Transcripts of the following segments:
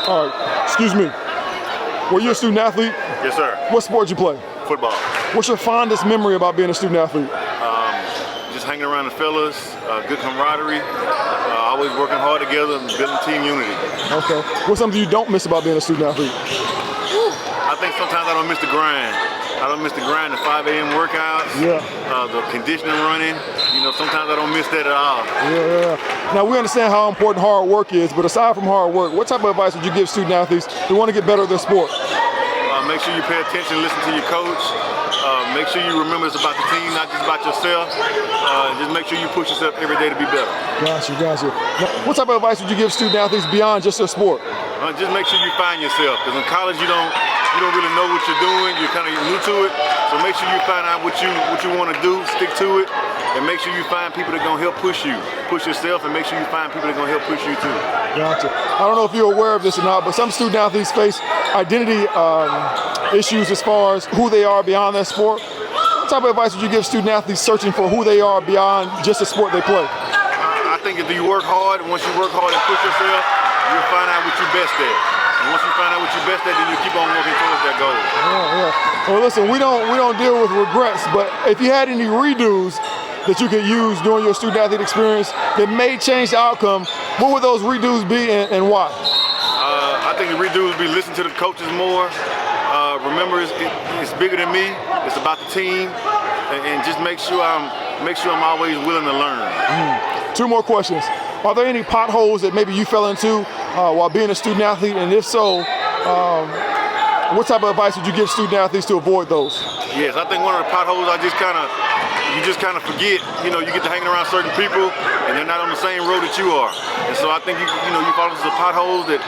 All right, excuse me. Were you a student athlete? Yes, sir. What sport did you play? Football. What's your fondest memory about being a student athlete? Just hanging around the fellas, good camaraderie, always working hard together and building team unity. Okay. What's something you don't miss about being a student athlete? I think sometimes I don't miss the grind. I don't miss the grind, the 5 a.m. workouts, the conditioning running. You know, sometimes I don't miss that at all. Yeah. Now, we understand how important hard work is, but aside from hard work, what type of advice would you give student athletes who want to get better at their sport? Make sure you pay attention, listen to your coach. Make sure you remember it's about the team, not just about yourself. Just make sure you push yourself every day to be better. Gotcha. Now, what type of advice would you give student athletes beyond just their sport? Just make sure you find yourself, because in college you don't really know what you're doing. You're kind of new to it. So make sure you find out what you want to do, stick to it, and make sure you find people that are gonna help push you. Push yourself, and make sure you find people that are gonna help push you too. Gotcha. I don't know if you're aware of this or not, but some student athletes face identity issues as far as who they are beyond their sport. What type of advice would you give student athletes searching for who they are beyond just the sport they play? I think if you work hard, once you work hard and push yourself, you'll find out what you're best at. And once you find out what you're best at, then you keep on working towards that goal. Yeah. Well, listen, we don't deal with regrets, but if you had any redos that you could use during your student athlete experience that may change the outcome, what would those redos be and why? I think the redos would be listen to the coaches more. Remember, it's bigger than me. It's about the team, and just make sure I'm always willing to learn. 2 more questions. Are there any potholes that maybe you fell into while being a student athlete? And if so, what type of advice would you give student athletes to avoid those? Yes, I think one of the potholes you just kind of forget. You know, you get to hanging around certain people, and they're not on the same road that you are. And so I think you fall into the potholes that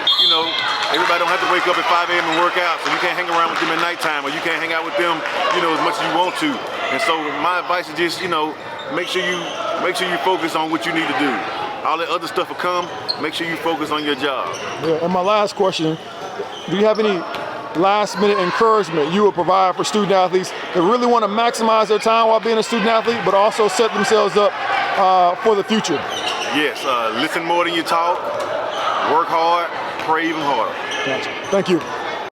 everybody don't have to wake up at 5 a.m. and work out, so you can't hang around with them at nighttime, or you can't hang out with them as much as you want to. And so my advice is just make sure you focus on what you need to do. All that other stuff will come. Make sure you focus on your job. Yeah, and my last question, do you have any last-minute encouragement you would provide for student athletes that really want to maximize their time while being a student athlete, but also set themselves up for the future? Yes, listen more than you talk, work hard, pray even harder. Gotcha. Thank you.